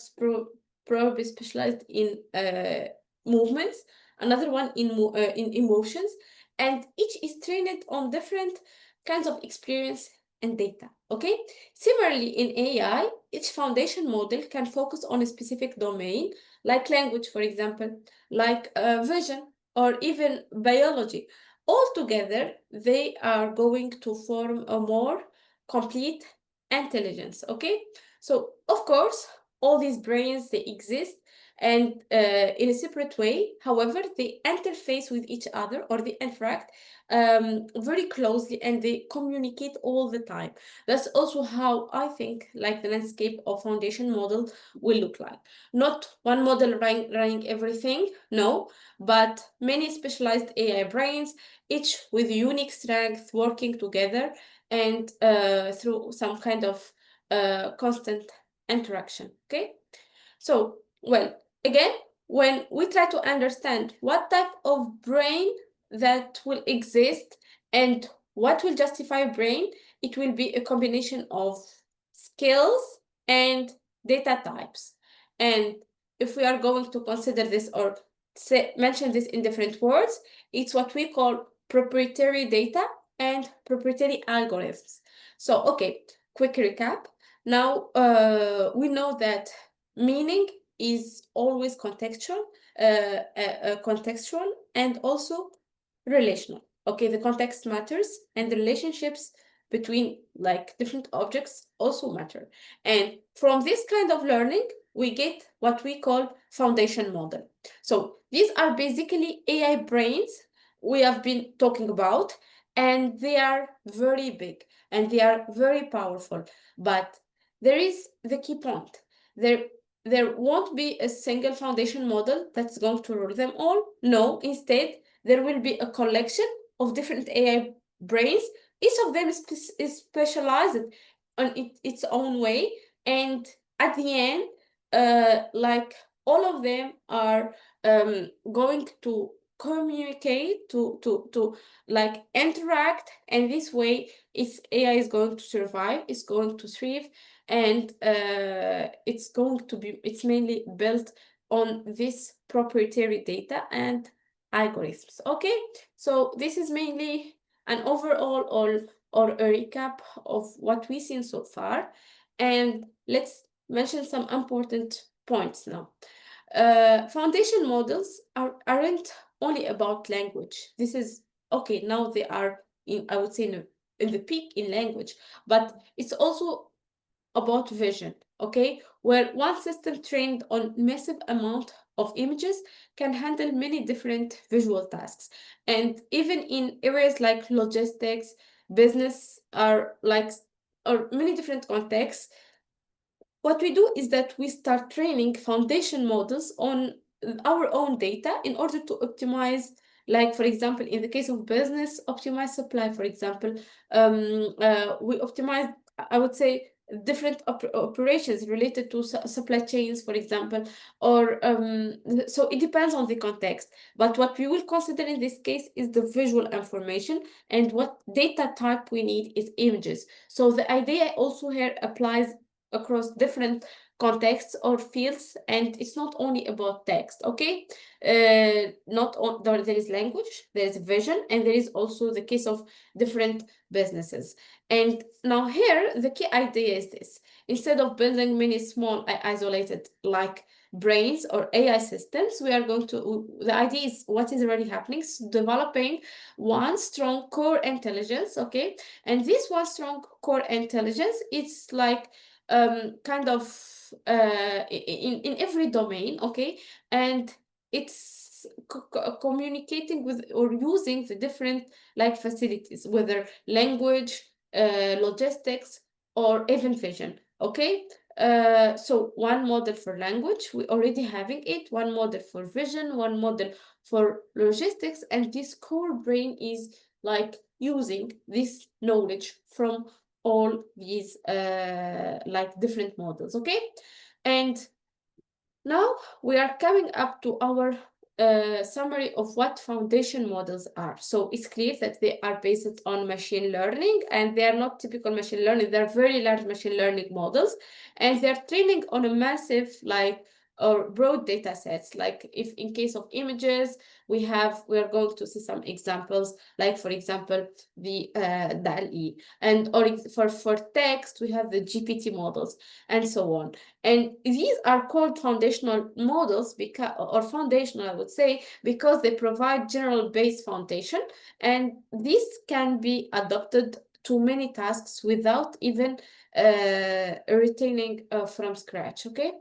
[SPEAKER 1] probably specialized in movements, another one in emotions, and each is trained on different kinds of experience and data. Okay. Similarly, in AI, each foundation model can focus on a specific domain, like language, for example, like vision, or even biology. Altogether, they are going to form a more complete intelligence. Okay, so of course, all these brains they exist and in a separate way. However, they interface with each other or they interact very closely and they communicate all the time. That's also how I think like the landscape of foundation model will look like. Not one model running everything, no, but many specialized AI brains, each with unique strength working together and through some kind of constant interaction. Okay, so well, again, when we try to understand what type of brain that will exist and what will justify brain, it will be a combination of skills and data types. And if we are going to consider this or mention this in different words, it's what we call proprietary data and proprietary algorithms. So, okay, quick recap. Now, we know that meaning is always contextual and also relational. Okay, the context matters and the relationships between like different objects also matter. And from this kind of learning, we get what we call foundation model. So these are basically AI brains we have been talking about, and they are very big and they are very powerful. But there is the key point. There won't be a single foundation model that's going to rule them all. No, instead, there will be a collection of different AI brains. Each of them is specialized on its own way. And at the end, like all of them are going to communicate, to like interact. And this way, its AI is going to survive, it's going to thrive, and it's mainly built on this proprietary data and algorithms. Okay, so this is mainly an overall or a recap of what we've seen so far, and let's mention some important points now. Foundation models aren't only about language. This is okay, now they are in, I would say, in the peak in language, but it's also about vision, okay, where one system trained on massive amount of images can handle many different visual tasks. And even in areas like logistics, business, or many different contexts, what we do is that we start training foundation models on our own data in order to optimize, like for example, in the case of business, optimize supply, for example. We optimize, I would say, different operations related to supply chains, for example, or so it depends on the context. But what we will consider in this case is the visual information, and what data type we need is images. So the idea also here applies across different contexts or fields, and it's not only about text, okay? Not on, there is language, there is vision, and there is also the case of different businesses. And now here, the key idea is this. Instead of building many small isolated like brains or AI systems, we are going to, the idea is what is already happening, so developing one strong core intelligence, okay? And this one strong core intelligence, it's like kind of in every domain, okay? And it's communicating with or using the different like facilities, whether language, logistics, or even vision, okay? So one model for language, we already having it, one model for vision, one model for logistics, and this core brain is like using this knowledge from all these like different models, okay? And now we are coming up to our summary of what foundation models are. So it's clear that they are based on machine learning, and they are not typical machine learning. They're very large machine learning models, and they're training on a massive like or broad data sets. Like if in case of images, we are going to see some examples, like for example, the DALL-E. And or for text, we have the GPT models and so on. And these are called foundational models because, or foundational, I would say, because they provide general base foundation, and this can be adopted to many tasks without even retaining from scratch, okay?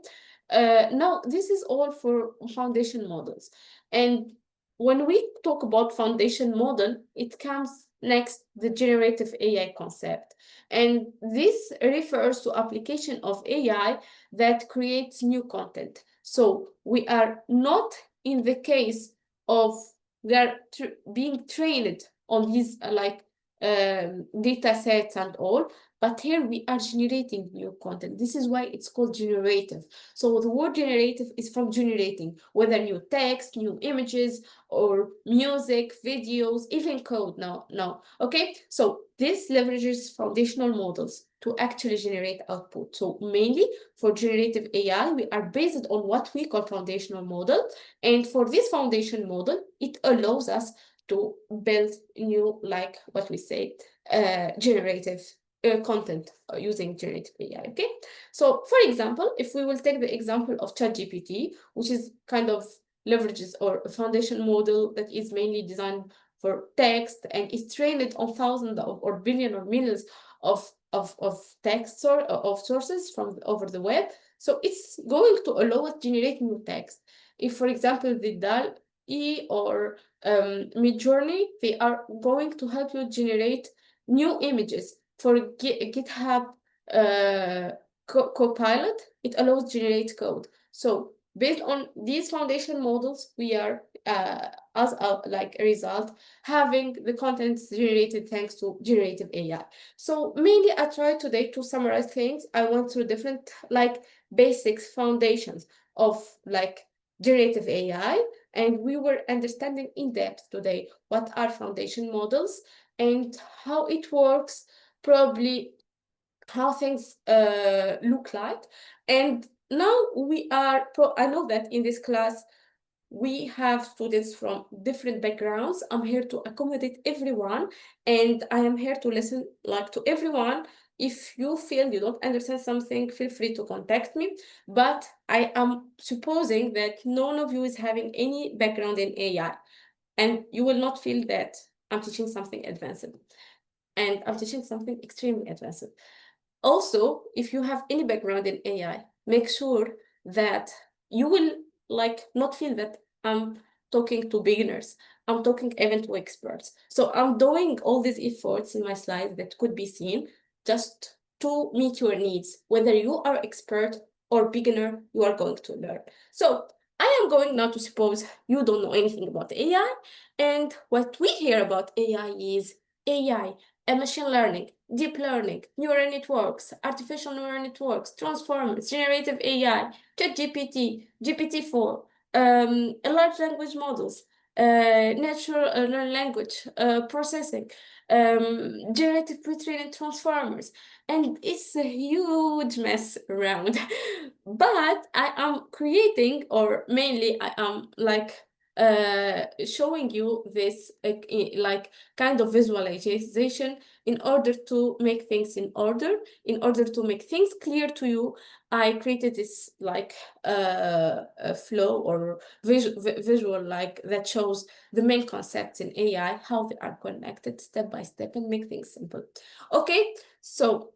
[SPEAKER 1] Now, this is all for foundation models. And when we talk about foundation model, it comes next the generative AI concept. And this refers to application of AI that creates new content. So we are not in the case of we are being trained on these data sets and all, but here we are generating new content. This is why it's called generative. So the word generative is from generating, whether new text, new images, or music, videos, even code now. Okay, so this leverages foundational models to actually generate output. So mainly for generative AI, we are based on what we call foundational model. And for this foundation model, it allows us to build new, like what we say, generative content using generative AI, okay? So for example, if we will take the example of ChatGPT, which is kind of leverages or a foundation model that is mainly designed for text and is trained on thousands of or billion or millions of text or of sources from over the web. So it's going to allow us generate new text. If, for example, the DALL-E or Midjourney, they are going to help you generate new images. For GitHub Copilot, it allows generate code. So based on these foundation models, we are, as a like a result, having the contents generated thanks to generative AI. So mainly I tried today to summarize things. I went through different like basics, foundations of like generative AI, and we were understanding in depth today what are foundation models and how it works, probably how things look like. And now we are, I know that in this class, we have students from different backgrounds. I'm here to accommodate everyone, and I am here to listen like to everyone. If you feel you don't understand something, feel free to contact me. But I am supposing that none of you is having any background in AI, and you will not feel that I'm teaching something advanced. And I'm teaching something extremely advanced. Also, if you have any background in AI, make sure that you will like not feel that I'm talking to beginners. I'm talking even to experts. So I'm doing all these efforts in my slides that could be seen just to meet your needs. Whether you are expert or beginner, you are going to learn. So I am going now to suppose you don't know anything about AI, and what we hear about AI is AI, and machine learning, deep learning, neural networks, artificial neural networks, transformers, generative AI, ChatGPT, GPT-4, large language models, natural language processing, generative pre-trained transformers, and it's a huge mess around. But I am creating, or mainly I am like showing you this like kind of visualization in order to make things in order to make things clear to you. I created this like a flow or visual like that shows the main concepts in AI, how they are connected step by step, and make things simple. Okay, so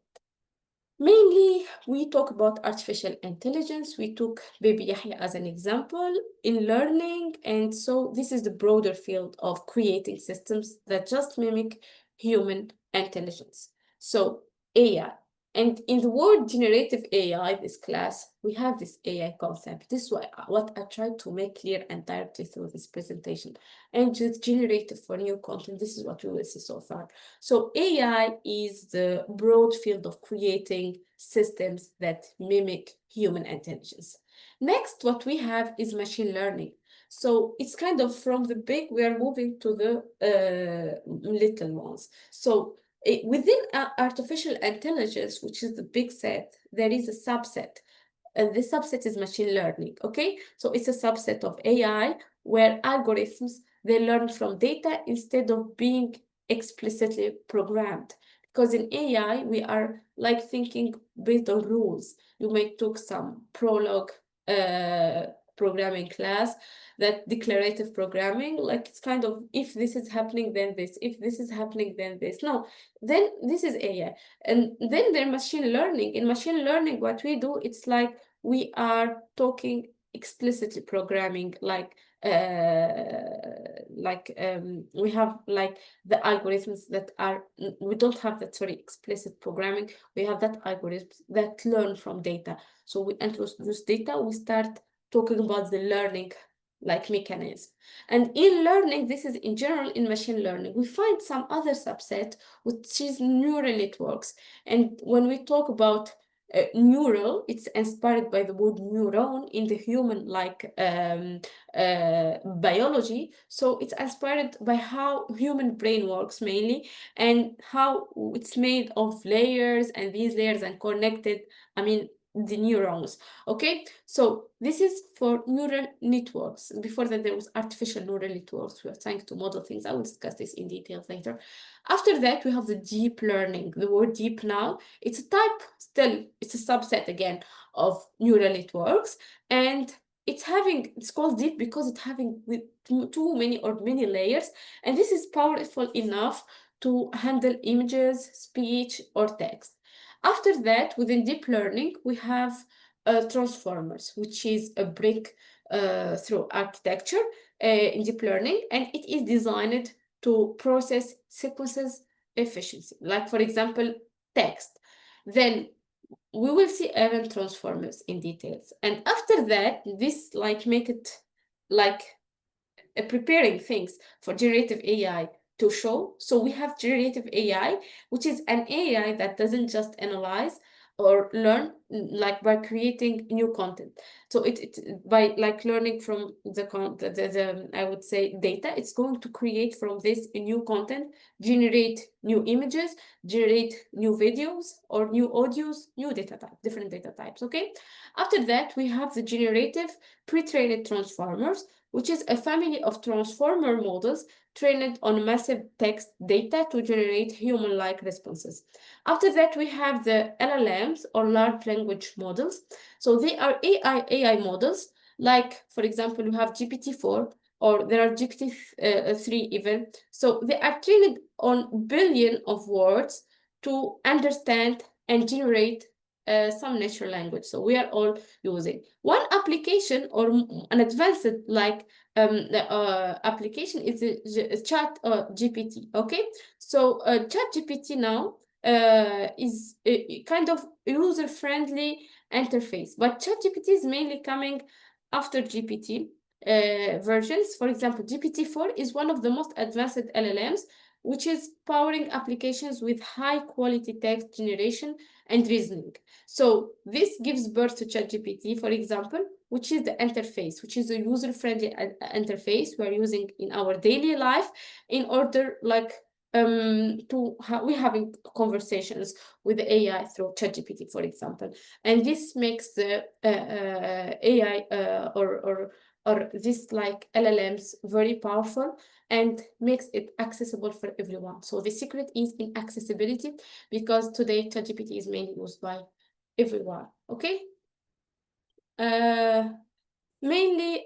[SPEAKER 1] mainly, we talk about artificial intelligence. We took Baby Yahya as an example in learning. And so this is the broader field of creating systems that just mimic human intelligence. So AI. And in the word generative AI, this class, we have this AI concept. This is what I tried to make clear and directly through this presentation. And just generative for new content, this is what we will see so far. So AI is the broad field of creating systems that mimic human intelligence. Next, what we have is machine learning. So it's kind of from the big, we are moving to the little ones. So within artificial intelligence, which is the big set, there is a subset. And this subset is machine learning, okay? So it's a subset of AI where algorithms, they learn from data instead of being explicitly programmed. Because in AI, we are like thinking based on rules. You may took some prologue programming class, that declarative programming, like it's kind of, if this is happening, then this, if this is happening, then this. No, then this is AI. And then there's machine learning. In machine learning, what we do, it's like we are talking explicitly programming, like we have like the algorithms that are, we don't have that very explicit programming. We have that algorithms that learn from data. So we introduce data, we start talking about the learning like mechanism. And in learning, this is in general in machine learning, we find some other subset, which is neural networks. And when we talk about neural, it's inspired by the word neuron in the human like biology. So it's inspired by how human brain works mainly, and how it's made of layers, and these layers are connected, I mean, the neurons. Okay, so this is for neural networks. Before that, there was artificial neural networks. We are trying to model things. I will discuss this in details later. After that, we have the deep learning. The word deep now, it's a type, still, it's a subset again of neural networks. And it's called deep because it's having with too many or many layers. And this is powerful enough to handle images, speech, or text. After that, within deep learning, we have transformers, which is a brick through architecture in deep learning, and it is designed to process sequences efficiency, like for example, text. Then we will see event transformers in details. And after that, this like make it like preparing things for generative AI to show. So we have generative AI, which is an AI that doesn't just analyze or learn like by creating new content. So it by like learning from the I would say data, it's going to create from this a new content, generate new images, generate new videos or new audios, new data type, different data types. Okay. After that, we have the generative pre-trained transformers, which is a family of transformer models trained on massive text data to generate human-like responses. After that, we have the LLMs or large language models. So they are AI models, like, for example, you have GPT-4 or there are GPT-3 even. So they are trained on billion of words to understand and generate some natural language. So we are all using one application or an advanced like application is the chat GPT. Okay, so chat GPT now is a kind of user-friendly interface, but chat GPT is mainly coming after GPT versions. For example, GPT-4 is one of the most advanced LLMs, which is powering applications with high quality text generation and reasoning. So this gives birth to ChatGPT, for example, which is the interface, which is a user-friendly interface we're using in our daily life in order we having conversations with the AI through ChatGPT, for example, and this makes the AI or this like LLMs very powerful and makes it accessible for everyone. So the secret is in accessibility, because today ChatGPT is mainly used by everyone. Okay. Mainly,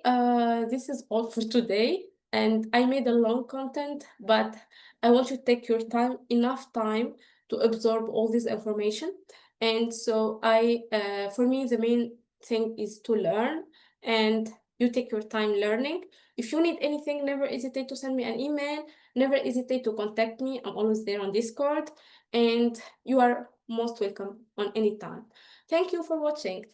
[SPEAKER 1] this is all for today, and I made a long content, but I want you to take your time, enough time to absorb all this information. And so for me, the main thing is to learn, and you take your time learning. If you need anything, never hesitate to send me an email, never hesitate to contact me. I'm always there on Discord, and you are most welcome on any time. Thank you for watching.